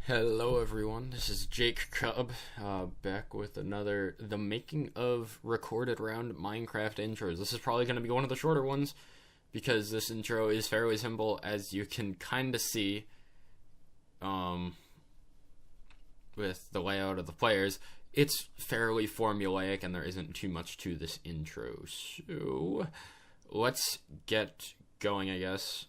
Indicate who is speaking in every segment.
Speaker 1: Hello everyone, this is Jakekub, back with the making of recorded round Minecraft intros. This is probably going to be one of the shorter ones, because this intro is fairly simple, as you can kind of see, with the layout of the players. It's fairly formulaic, and there isn't too much to this intro, so let's get going, I guess.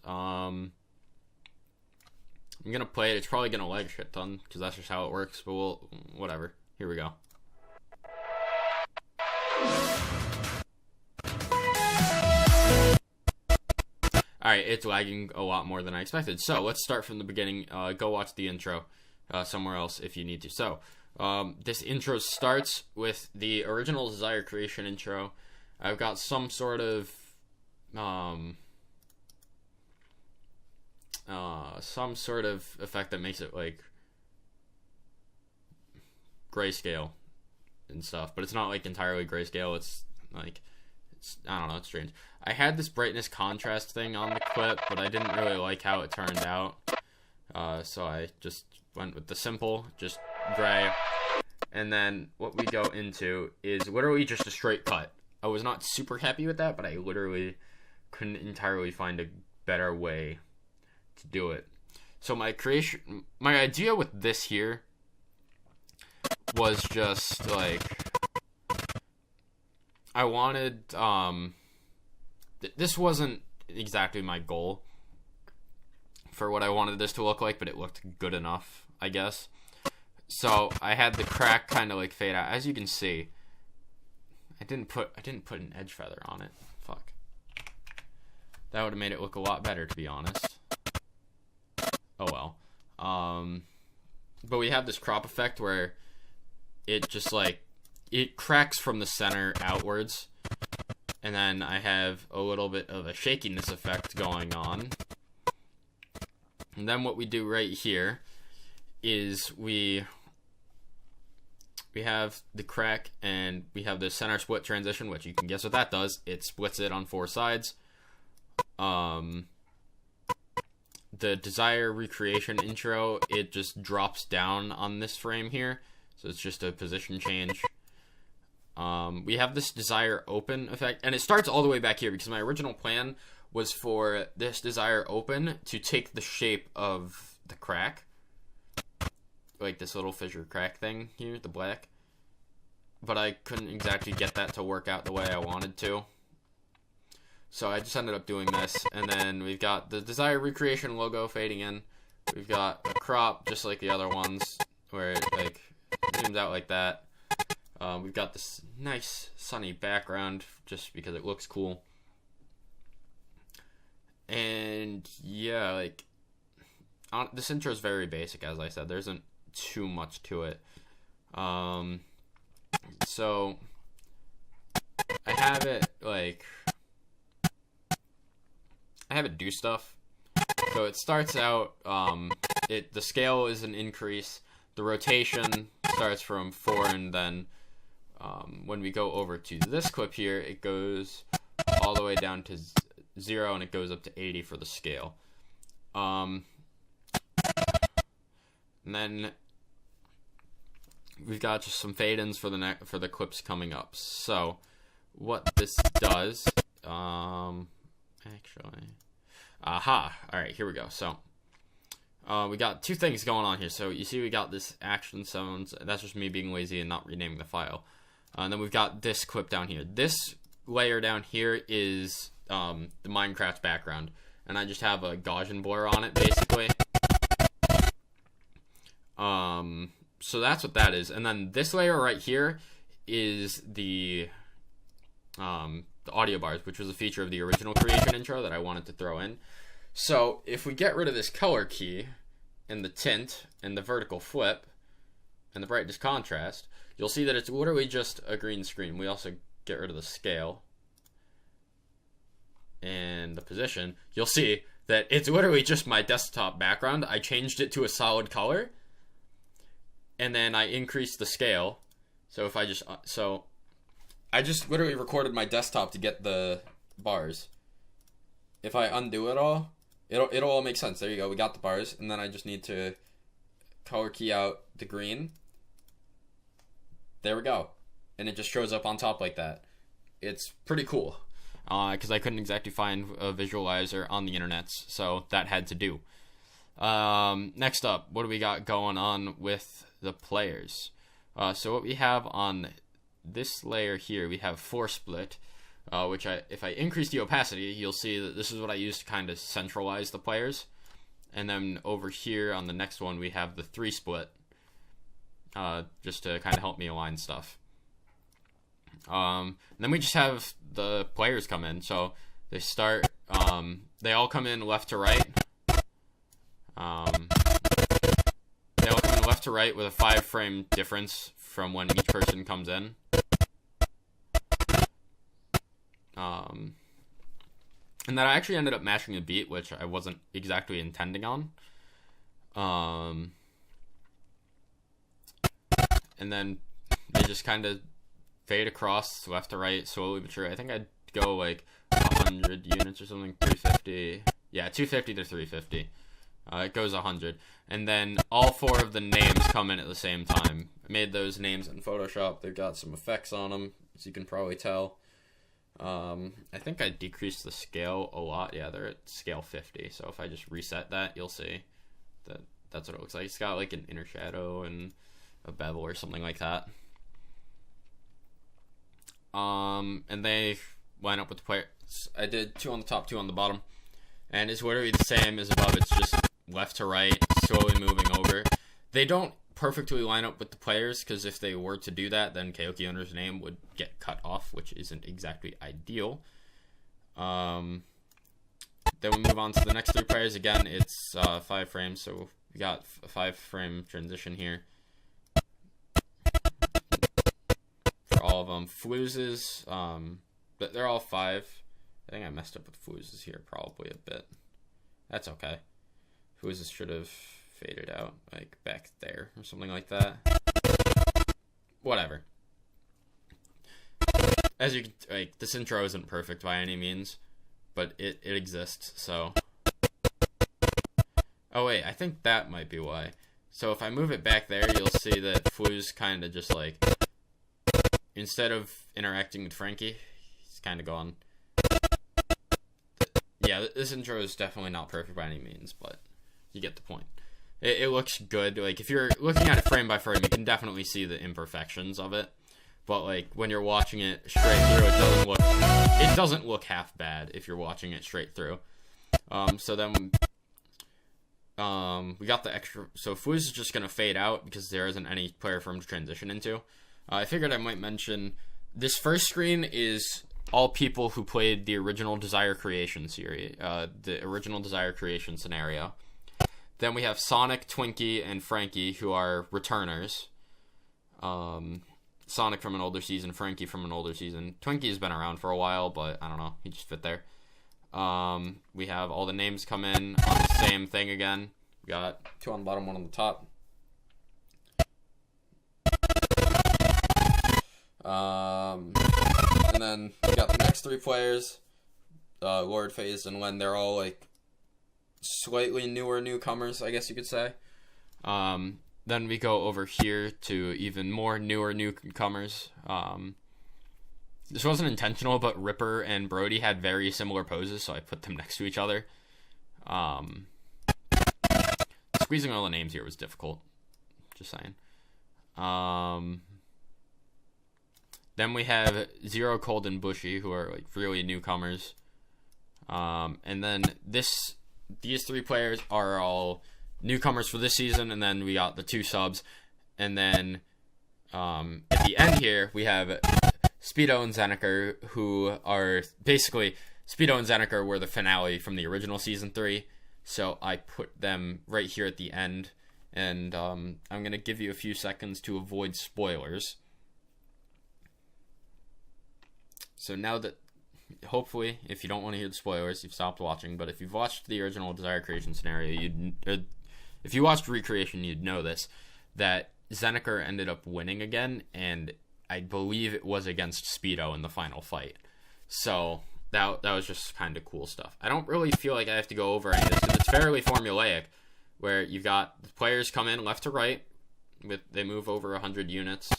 Speaker 1: I'm gonna play it. It's probably gonna lag a shit ton, because that's just how it works, but whatever. Here we go. Alright, it's lagging a lot more than I expected. So, let's start from the beginning. Go watch the intro somewhere else if you need to. So, this intro starts with the original Desire Creation intro. I've got some sort of effect that makes it like grayscale and stuff, but it's not like entirely grayscale. It's like, I don't know, it's strange. I had this brightness contrast thing on the clip, but I didn't really like how it turned out, so I just went with the simple, just gray. And then what we go into is literally just a straight cut. I was not super happy with that, but I literally couldn't entirely find a better way to do it. So my idea with this here was just like, I wanted, this wasn't exactly my goal for what I wanted this to look like, but it looked good enough, I guess. So I had the crack kind of like fade out. As you can see, I didn't put an edge feather on it. Fuck. That would have made it look a lot better, to be honest. Oh well. But we have this crop effect where it just like, it cracks from the center outwards, and then I have a little bit of a shakiness effect going on. And then what we do right here is we have the crack, and we have the center split transition, which you can guess what that does. It splits it on 4 sides. The Desire Recreation intro, it just drops down on this frame here, so it's just a position change. We have this Desire Open effect, and it starts all the way back here, because my original plan was for this Desire Open to take the shape of the crack, like this little fissure crack thing here, the black, but I couldn't exactly get that to work out the way I wanted to. So I just ended up doing this, and then we've got the Desire Recreation logo fading in. We've got a crop, just like the other ones, where it like zooms out like that. We've got this nice sunny background, just because it looks cool. And yeah, like, this intro is very basic, as I said. There isn't too much to it. So I have it like, I have it do stuff. So it starts out, the scale is an increase. The rotation starts from 4, and then when we go over to this clip here, it goes all the way down to 0, and it goes up to 80 for the scale. And then we've got just some fade-ins for the clips coming up. So what this does, actually, alright, here we go. So we got 2 things going on here. So you see we got this action sounds. That's just me being lazy and not renaming the file. And then we've got this clip down here. This layer down here is the Minecraft background, and I just have a Gaussian blur on it, basically. So that's what that is. And then this layer right here is the audio bars, which was a feature of the original creation intro that I wanted to throw in. So if we get rid of this color key, and the tint, and the vertical flip, and the brightness contrast, you'll see that it's literally just a green screen. We also get rid of the scale and the position. You'll see that it's literally just my desktop background. I changed it to a solid color, and then I increased the scale. So if I just, I just literally recorded my desktop to get the bars. If I undo it all, it'll all make sense. There you go. We got the bars, and then I just need to color key out the green. There we go. And it just shows up on top like that. It's pretty cool. Because I couldn't exactly find a visualizer on the internet, so that had to do. Next up, what do we got going on with the players? So what we have on this layer here, we have 4 split, which if I increase the opacity, you'll see that this is what I use to kind of centralize the players. And then over here on the next one, we have the 3 split, just to kind of help me align stuff. Then we just have the players come in. So they start, they all come in left to right. They all come in left to right with a 5-frame difference from when each person comes in. And then I actually ended up mashing a beat, which I wasn't exactly intending on. And then they just kind of fade across left to right slowly but surely. I think I'd go like 100 units or something, 350. Yeah, 250 to 350. It goes 100. And then all 4 of the names come in at the same time. I made those names in Photoshop. They've got some effects on them, as you can probably tell. I think I decreased the scale a lot. Yeah, they're at scale 50. So if I just reset that, you'll see that that's what it looks like. It's got like an inner shadow and a bevel or something like that. And they line up with the players. I did 2 on the top, 2 on the bottom. And it's literally the same as above. It's just left to right, slowly moving over. They don't perfectly line up with the players, because if they were to do that, then Kaoki owner's name would get cut off, which isn't exactly ideal. Then we move on to the next 3 players. Again, it's 5 frames, so we got a 5-frame transition here for all of them. Fluses, but they're all 5. I think I messed up with fluses here probably a bit. That's okay. Fluses should have faded out, like back there or something like that. Whatever. As you can, like, this intro isn't perfect by any means, but it exists, so. Oh wait, I think that might be why. So if I move it back there, you'll see that Flu's kind of just like, instead of interacting with Frankie, he's kind of gone. Yeah, this intro is definitely not perfect by any means, but you get the point. It looks good. Like, if you're looking at it frame by frame, you can definitely see the imperfections of it. But like when you're watching it straight through, it doesn't look half bad if you're watching it straight through. So then we got the extra. So Fuz is just gonna fade out because there isn't any player for him to transition into. I figured I might mention this first screen is all people who played the original Desire Creation series, the original Desire Creation scenario. Then we have Sonic, Twinkie, and Frankie, who are returners. Sonic from an older season, Frankie from an older season. Twinkie's been around for a while, but I don't know, he just fit there. We have all the names come in on the same thing again. We got 2 on the bottom, 1 on the top. And then we got the next 3 players, Lord, FaZe, and Len. They're all like slightly newer newcomers, I guess you could say. Then we go over here to even more newer newcomers. This wasn't intentional, but Ripper and Brody had very similar poses, so I put them next to each other. Squeezing all the names here was difficult. Just saying. Then we have Zero, Cold, and Bushy, who are like really newcomers. And then these 3 players are all newcomers for this season, and then we got the 2 subs. And then at the end here, we have Speedo and Zeneker, who are basically, Speedo and Zeneker were the finale from the original Season 3. So I put them right here at the end. And I'm going to give you a few seconds to avoid spoilers. So now that, hopefully, if you don't want to hear the spoilers, you've stopped watching. But if you've watched the original Desire Creation scenario, if you watched Recreation, you'd know this, that Zeneker ended up winning again, and I believe it was against Speedo in the final fight. So that was just kind of cool stuff. I don't really feel like I have to go over any of this, because it's fairly formulaic. where you've got the players come in left to right, they move over 100 units,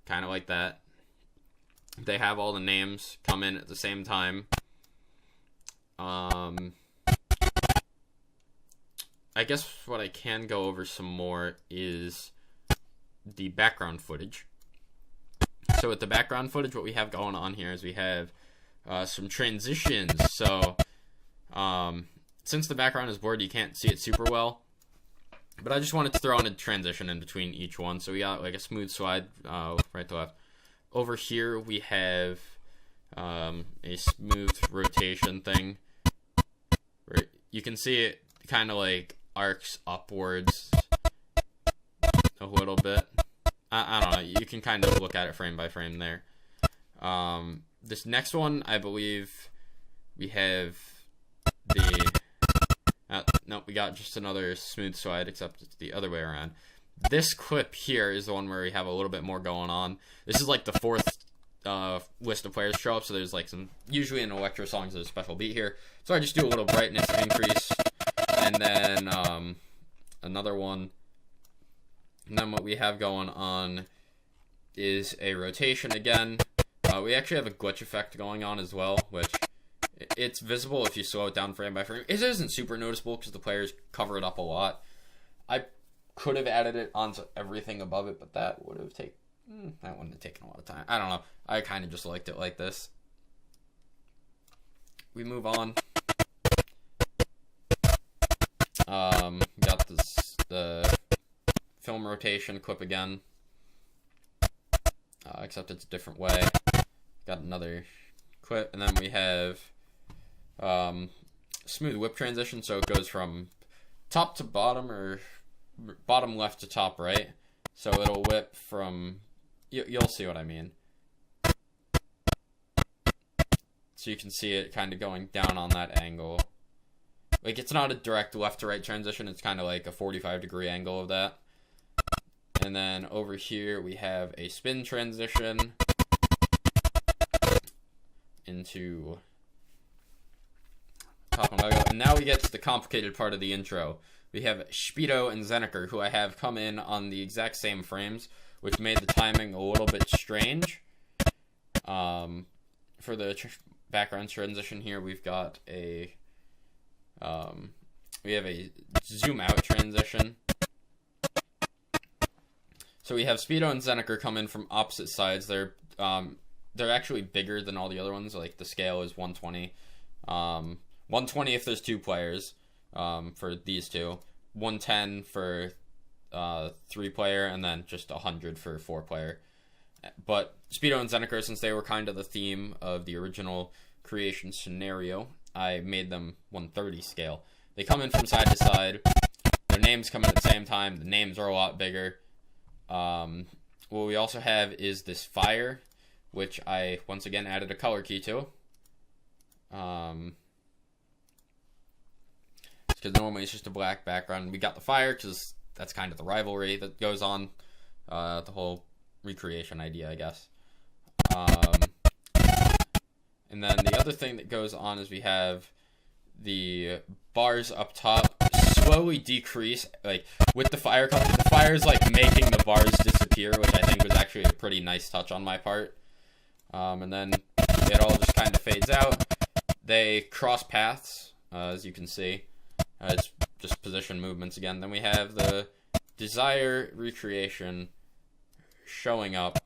Speaker 1: kind of like that. They have all the names come in at the same time. I guess what I can go over some more is the background footage. So with the background footage, what we have going on here is we have some transitions. So since the background is blurred, you can't see it super well. But I just wanted to throw in a transition in between each one. So we got like a smooth slide right to left. Over here we have a smooth rotation thing, where you can see it kind of like arcs upwards a little bit. I don't know. You can kind of look at it frame by frame there. This next one, I believe we have the... no, we got just another smooth slide, except it's the other way around. This clip here is the one where we have a little bit more going on. This is like the fourth list of players show up, so there's like some... Usually in electro songs, there's a special beat here. So I just do a little brightness increase, and then another one. And then what we have going on is a rotation again. We actually have a glitch effect going on as well, which it's visible if you slow it down frame by frame. It isn't super noticeable because the players cover it up a lot. I could have added it onto everything above it, but that would have taken... that wouldn't have taken a lot of time. I don't know. I kind of just liked it like this. We move on. Got the film rotation clip again, except it's a different way. Got another clip, and then we have smooth whip transition, so it goes from top to bottom, or bottom left to top right. So it'll whip from... You'll see what I mean. So you can see it kind of going down on that angle. Like, it's not a direct left to right transition, it's kind of like a 45-degree angle of that. And then over here we have a spin transition into top and logo. And now we get to the complicated part of the intro. We have Speedo and Zeneker, who I have come in on the exact same frames, which made the timing a little bit strange. For the background transition here, we've got a we have a zoom out transition. So we have Speedo and Zeneker come in from opposite sides. They're actually bigger than all the other ones. Like, the scale is 120. 120 if there's two players, for these two. 110 for 3-player, and then just 100 for 4-player. But Speedo and Zeneker, since they were kind of the theme of the original creation scenario, I made them 130 scale. They come in from side to side. Their names come in at the same time. The names are a lot bigger. What we also have is this fire, which I once again added a color key to. Because normally it's just a black background. We got the fire because that's kind of the rivalry that goes on. The whole recreation idea, I guess. And then the other thing that goes on is we have the bars up top slowly decrease, like, with the fire coming. The fire is like making the bars disappear, which I think was actually a pretty nice touch on my part. And then it all just kind of fades out. They cross paths, as you can see. It's just position movements again. Then we have the Desire recreation showing up.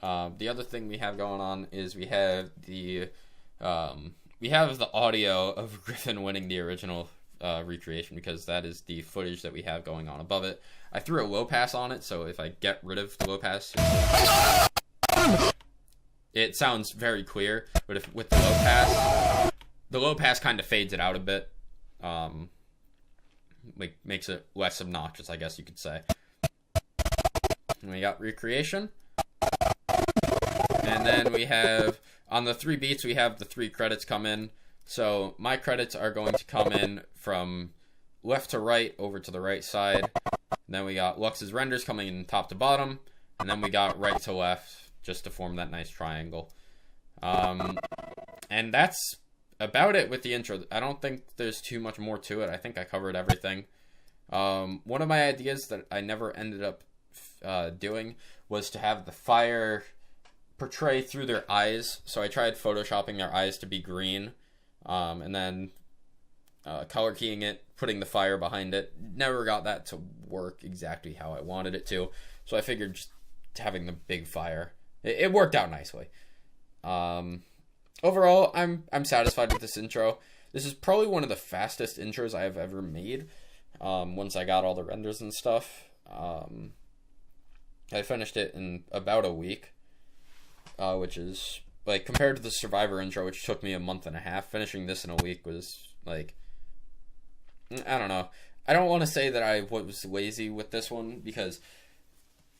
Speaker 1: The other thing we have going on is we have the audio of Griffin winning the original recreation, because that is the footage that we have going on above it. I threw a low pass on it, so if I get rid of the low pass, it sounds very clear. But if with the low pass kind of fades it out a bit. Like, makes it less obnoxious, I guess you could say. And we got recreation. And then we have, on the 3 beats, we have the 3 credits come in. So my credits are going to come in from left to right over to the right side. And then we got Lux's renders coming in top to bottom. And then we got right to left just to form that nice triangle. And that's about it with the intro. I don't think there's too much more to it. I think I covered everything. One of my ideas that I never ended up doing was to have the fire portray through their eyes. So I tried photoshopping their eyes to be green, and then color keying it, putting the fire behind it. Never got that to work exactly how I wanted it to. So I figured just having the big fire. It worked out nicely. Overall, I'm satisfied with this intro. This is probably one of the fastest intros I have ever made. Once I got all the renders and stuff. I finished it in about a week, which is, like, compared to the Survivor intro, which took me a month and a half, finishing this in a week was, like, I don't know. I don't want to say that I was lazy with this one, because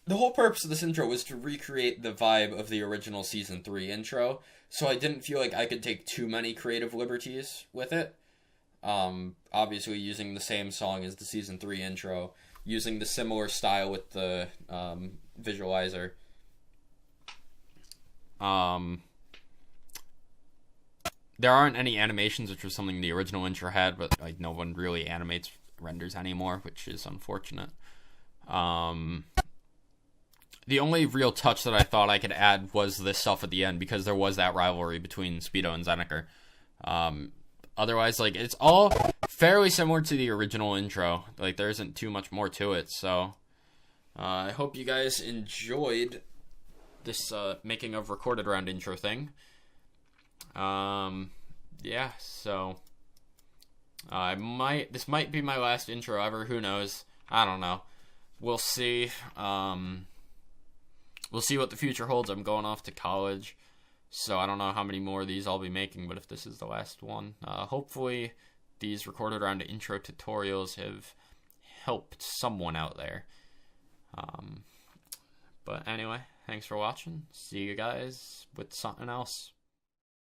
Speaker 1: the whole purpose of this intro was to recreate the vibe of the original Season 3 intro, so I didn't feel like I could take too many creative liberties with it. Obviously using the same song as the Season 3 intro, using the similar style with the visualizer. There aren't any animations, which was something the original intro had, but like no one really animates renders anymore, which is unfortunate. The only real touch that I thought I could add was this stuff at the end, because there was that rivalry between Speedo and Zeneker. Otherwise, like, it's all fairly similar to the original intro. Like, there isn't too much more to it, so I hope you guys enjoyed this making of recorded round intro thing. Yeah, so this might be my last intro ever, who knows? I don't know. We'll see. We'll see what the future holds. I'm going off to college, so I don't know how many more of these I'll be making, but if this is the last one, hopefully these recorded around intro tutorials have helped someone out there. But anyway, thanks for watching. See you guys with something else.